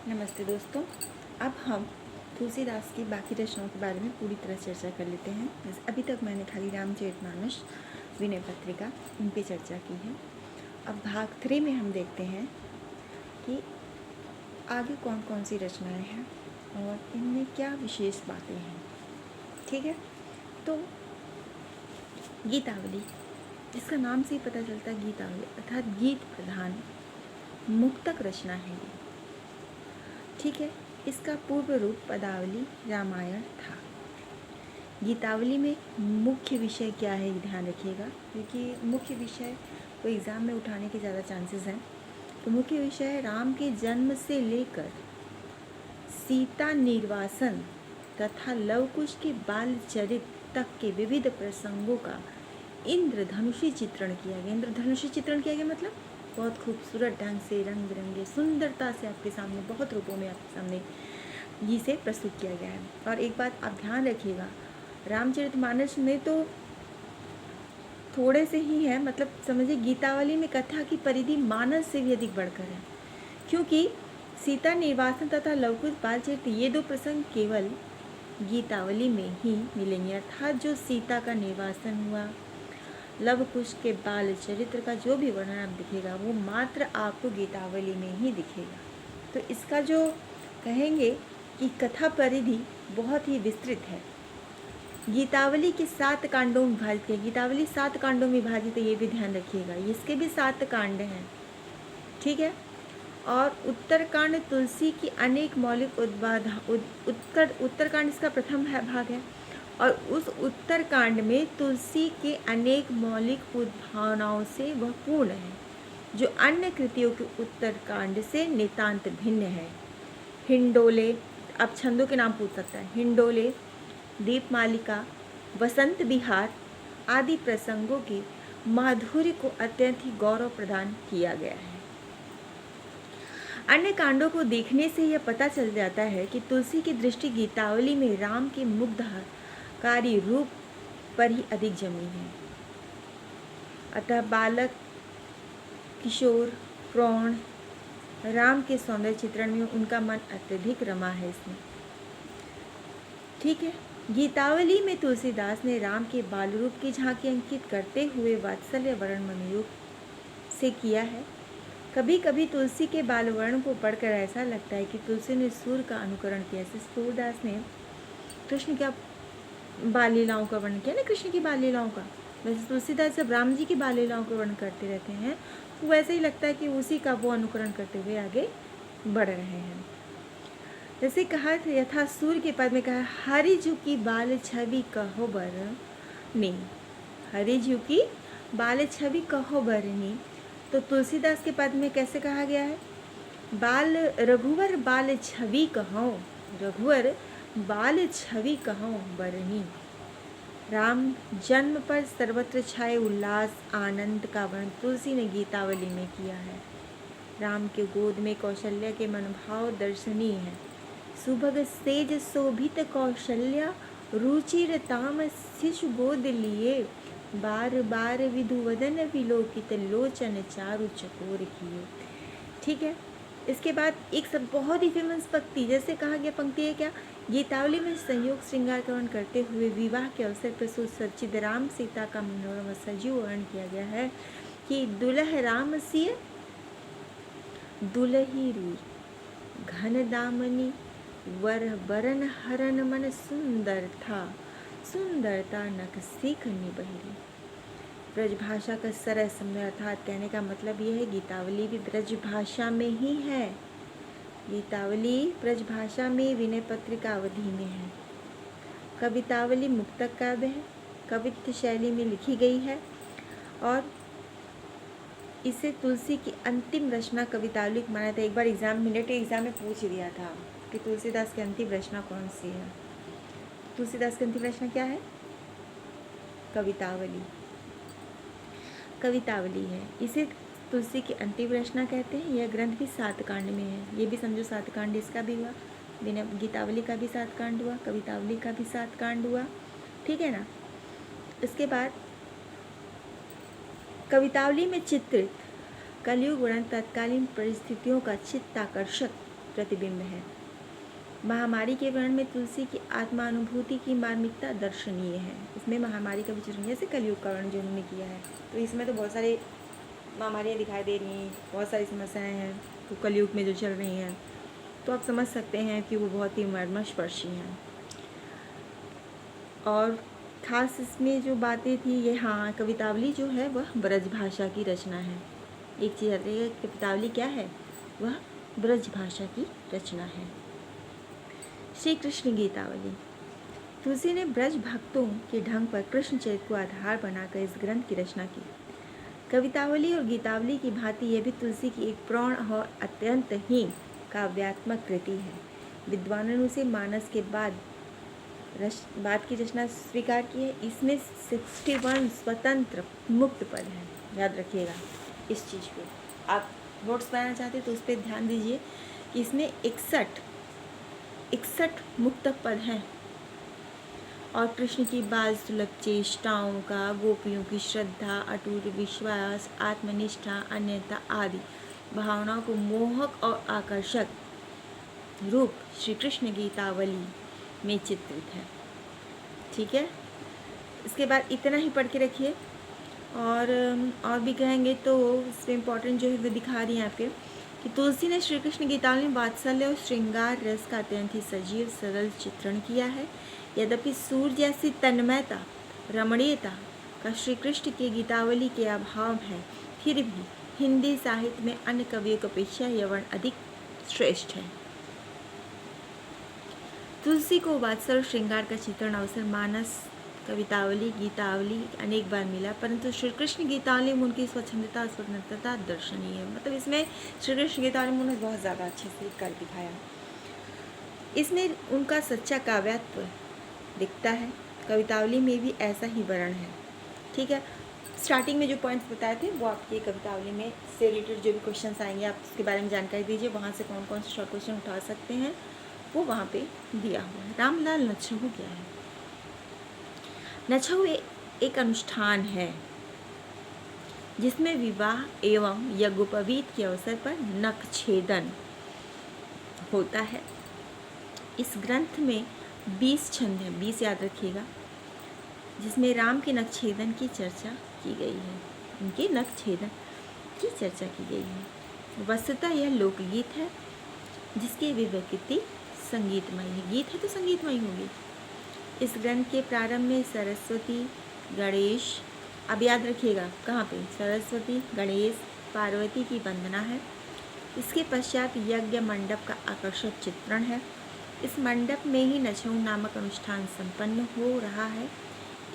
नमस्ते दोस्तों। अब हम तुलसीदास की बाकी रचनाओं के बारे में पूरी तरह चर्चा कर लेते हैं। जैसे अभी तक मैंने खाली रामचरितमानस, विनय पत्रिका इन पे चर्चा की है। अब भाग 3 में हम देखते हैं कि आगे कौन कौन सी रचनाएं हैं और इनमें क्या विशेष बातें हैं। ठीक है, तो गीतावली, इसका नाम से ही पता चलता है गीतावली अर्थात गीत प्रधान मुक्तक रचना है ये। ठीक है, इसका पूर्व रूप पदावली रामायण था। गीतावली में मुख्य विषय क्या है, ध्यान रखिएगा, क्योंकि मुख्य विषय को एग्ज़ाम में उठाने के ज़्यादा चांसेस हैं। तो मुख्य विषय है राम के जन्म से लेकर सीता निर्वासन तथा लवकुश के बाल चरित तक के विविध प्रसंगों का इंद्रधनुषी चित्रण किया गया। इंद्रधनुषी चित्रण किया गया मतलब बहुत खूबसूरत ढंग से, रंग बिरंगे, सुंदरता से आपके सामने, बहुत रूपों में आपके सामने इसे प्रस्तुत किया गया है। और एक बात आप ध्यान रखिएगा, रामचरितमानस में तो थोड़े से ही है, मतलब समझिए गीतावली में कथा की परिधि मानस से भी अधिक बढ़कर है, क्योंकि सीता निर्वासन तथा लवकुश बालचरित ये दो प्रसंग केवल गीतावली में ही मिलेंगे। अर्थात जो सीता का निर्वासन हुआ, लवकुश के बाल चरित्र का जो भी वर्णन आप दिखेगा वो मात्र आपको गीतावली में ही दिखेगा। तो इसका जो कहेंगे कि कथा परिधि बहुत ही विस्तृत है। गीतावली के 7 कांडों में विभाजित है। गीतावली 7 कांडों में विभाजित है, ये भी ध्यान रखिएगा। इसके भी 7 कांड हैं, ठीक है। और उत्तरकांड तुलसी की अनेक मौलिक उत्तरकांड इसका प्रथम भाग है। और उस उत्तरकांड में तुलसी के अनेक मौलिक उद्भावनाओं से वह पूर्ण है, जो अन्य कृतियों के उत्तरकांड से नितांत भिन्न है। हिंडोले, अब छंदों के नाम पूछ सकता है, हिंडोले, दीपमालिका, वसंत विहार आदि प्रसंगों के माधुर्य को अत्यंत ही गौरव प्रदान किया गया है। अन्य कांडों को देखने से यह पता चल जाता है कि तुलसी की दृष्टि गीतावली में राम के मुग्धकारी रूप पर ही अधिक जमी है। अतः बालक, किशोर, प्रौढ़ राम के सौंदर्य चित्रण में उनका मन अत्यधिक रमा है इसमें। ठीक है, गीतावली में तुलसीदास ने राम के बाल रूप की झांकी अंकित करते हुए वात्सल्य वर्ण मनोयोग से किया है। कभी कभी तुलसी के बाल वर्ण को पढ़कर ऐसा लगता है कि तुलसी ने सूर्य का अनुकरण किया। जैसे सूरदास ने कृष्ण क्या बाल लीलाओं का वर्णन किया ना, कृष्ण की बाल लीलाओं का, वैसे तुलसीदास जब राम जी की बाल लीलाओं का वर्णन करते रहते हैं तो वैसे ही लगता है कि उसी का वो अनुकरण करते हुए आगे बढ़ रहे हैं। जैसे कहा यथा सूर्य के पद में कहा, हरि जू की बाल छवि कहो बरनी, हरि जू की बाल छवि कहो बरनी। तो तुलसीदास के पद में कैसे कहा गया है, बाल रघुवर बाल छवि कहो, रघुवर बाल छवि कहो बरनी। राम जन्म पर सर्वत्र छाए उल्लास आनंद का वर्णन तुलसी ने गीतावली में किया है। राम के गोद में कौशल्या के मनभाव दर्शनीय है। सुभग सेज शोभित कौशल्या रुचिर ताम शिशु गोद लिए, बार बार विधुवदन विलोकित लोचन चारु चकोर किए। ठीक है, इसके बाद एक सब बहुत ही फेमस पंक्ति, जैसे कहा गया पंक्ति है क्या, गीतावली में संयोग श्रृंगार का वर्णन करते हुए विवाह के अवसर पर सच्चिद राम सीता का मनोरम सजीव वर्णन किया गया है कि दुल्ह राम सिय दुलही रुई, घन दामनी वर बरन हरन मन सुंदर था, सुंदरता नख सीख निबहिरी। ब्रज भाषा का सरल समय, अर्थात कहने का मतलब ये है गीतावली भी ब्रज भाषा में ही है। गीतावली ब्रज भाषा में विनय पत्रिका अवधि में है। कवितावली मुक्तक काव्य है, कवित्व शैली में लिखी गई है और इसे तुलसी की अंतिम रचना कवितावली माना था। एक बार मिलिट्री एग्जाम में पूछ दिया था कि तुलसीदास की अंतिम रचना कौन सी है। तुलसीदास की अंतिम रचना क्या है, कवितावली, कवितावली है। इसे तुलसी की अंतिम रचना कहते हैं। यह ग्रंथ भी 7 कांड में है, ये भी समझो 7 कांड इसका भी हुआ, गीतावली का भी 7 कांड हुआ, कवितावली का भी 7 कांड हुआ, ठीक है ना। इसके बाद कवितावली में चित्रित कलयुग वर्णन तत्कालीन परिस्थितियों का चित्ताकर्षक प्रतिबिंब है। महामारी के वर्णन में तुलसी की आत्मानुभूति की मार्मिकता दर्शनीय है। इसमें महामारी का विचरण, जैसे कलयुग का वर्णन जो उन्होंने किया है, तो इसमें तो बहुत सारे महामारियाँ दिखाई दे रही हैं, बहुत सारी समस्याएं हैं तो कलयुग में जो चल रही हैं, तो आप समझ सकते हैं कि वो बहुत ही मर्मस्पर्शी हैं। और ख़ास इसमें जो बातें थी ये, हाँ, कवितावली जो है वह ब्रज भाषा की रचना है। एक चीज़ आती है, कवितावली क्या है, वह ब्रज भाषा की रचना है। श्री कृष्ण गीतावली। तुलसी ने ब्रज भक्तों के ढंग पर कृष्ण चरित्र को आधार बनाकर इस ग्रंथ की रचना की। कवितावली और गीतावली की भांति यह भी तुलसी की एक प्रौढ़ और अत्यंत ही काव्यात्मक कृति है। विद्वानों ने उसे मानस के बाद की रचना स्वीकार की है। इसमें 61 स्वतंत्र मुक्त पद हैं। याद रखिएगा इस चीज़ को। आप नोट्स बनाना चाहते हैं तो उस पर ध्यान दीजिए कि इसमें 61 मुक्त पद हैं। और कृष्ण की बाल सुलभ चेष्टाओं का, गोपियों की श्रद्धा, अटूट विश्वास, आत्मनिष्ठा, अन्यता आदि भावनाओं को मोहक और आकर्षक रूप श्री कृष्ण गीतावली में चित्रित है। ठीक है, इसके बाद इतना ही पढ़ के रखिए। और भी कहेंगे तो इसमें इम्पोर्टेंट जो है वो दिखा रही हैं आपके, कि तुलसी ने श्री कृष्ण गीतावली में वात्सल्य और श्रृंगार रस का अत्यंत ही सजीव सरल चित्रण किया है। यद्यपि सूर्य जैसी तन्मयता, रमणीयता का श्री कृष्ण के गीतावली के अभाव है, फिर भी हिंदी साहित्य में अन्य कवियों की अपेक्षा यह वर्ण अधिक श्रेष्ठ है। तुलसी को वात्सल्य श्रृंगार का चित्रण अवसर मानस, कवितावली, गीतावली अनेक बार मिला, परंतु श्री कृष्ण गीतावली में उनकी स्वच्छंदता, स्वतंत्रता दर्शनीय है। मतलब इसमें श्री कृष्ण गीतावली में उन्होंने बहुत ज़्यादा अच्छे से कर दिखाया। इसमें उनका सच्चा काव्यत्व दिखता है। कवितावली में भी ऐसा ही वर्णन है। ठीक है, स्टार्टिंग में जो पॉइंट्स बताए थे वो आपकी कवितावली में से रिलेटेड जो भी क्वेश्चंस आएंगे आप उसके बारे में जानकारी दीजिए। वहाँ से कौन कौन से शॉर्ट क्वेश्चन उठा सकते हैं वो वहाँ पे दिया हुआ है। रामलाल नच्छहु क्या है? नच्छहु एक अनुष्ठान है जिसमें विवाह एवं यज्ञोपवीत के अवसर पर नखछेदन होता है। इस ग्रंथ में 20 छंद हैं, 20 याद रखिएगा, जिसमें राम के नखछेदन की चर्चा की गई है। उनके नखछेदन की चर्चा की गई है। वस्तुतः यह लोकगीत है जिसकी विकृति संगीतमय है। गीत है तो संगीतमय होगी। इस ग्रंथ के प्रारंभ में सरस्वती, गणेश, अब याद रखिएगा कहाँ पे, सरस्वती, गणेश, पार्वती की वंदना है। इसके पश्चात यज्ञ मंडप का आकर्षक चित्रण है। इस मंडप में ही नच्छहु नामक अनुष्ठान संपन्न हो रहा है।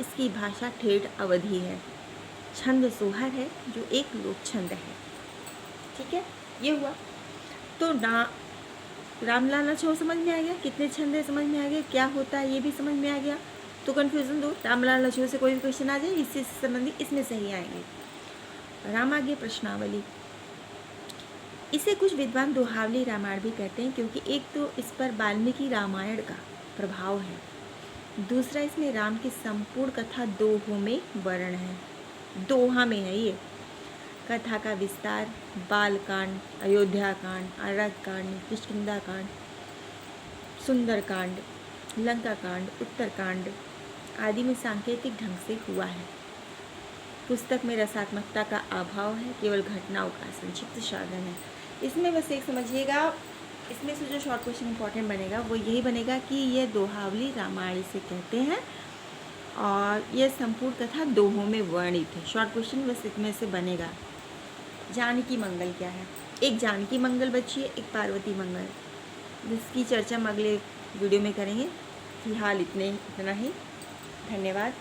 इसकी भाषा ठेठ अवधी है। छंद सोहर है जो एक लोक छंद है। ठीक है, ये हुआ। तो रामलाल नच्छहु समझ में आ गया, कितने छंद है समझ में आ गया, क्या होता है ये भी समझ में आ गया। तो कन्फ्यूज़न दो, रामलाल नच्छहु से कोई भी क्वेश्चन आ जाए इससे संबंधित इसमें सही आएंगे। रामाज्ञ प्रश्नावली, इसे कुछ विद्वान दोहावली रामायण भी कहते हैं, क्योंकि एक तो इस पर वाल्मीकि रामायण का प्रभाव है, दूसरा इसमें राम की संपूर्ण कथा दोहों में वर्णन है। दोहा में है ये। कथा का विस्तार बालकांड, अयोध्याकांड, अरण्यकांड, किष्किंधाकांड, सुंदरकांड, लंकाकांड, उत्तरकांड आदि में सांकेतिक ढंग से हुआ है। पुस्तक में रसात्मकता का अभाव है, केवल घटनाओं का संक्षिप्त साधन है। इसमें बस एक समझिएगा, इसमें से जो शॉर्ट क्वेश्चन इंपॉर्टेंट बनेगा वो यही बनेगा कि ये दोहावली रामायण से कहते हैं और यह संपूर्ण कथा दोहों में वर्णित है। शॉर्ट क्वेश्चन बस इसमें से बनेगा। जानकी मंगल क्या है? एक जानकी मंगल बची है, एक पार्वती मंगल, जिसकी चर्चा हम अगले वीडियो में करेंगे। फिलहाल इतना ही। धन्यवाद।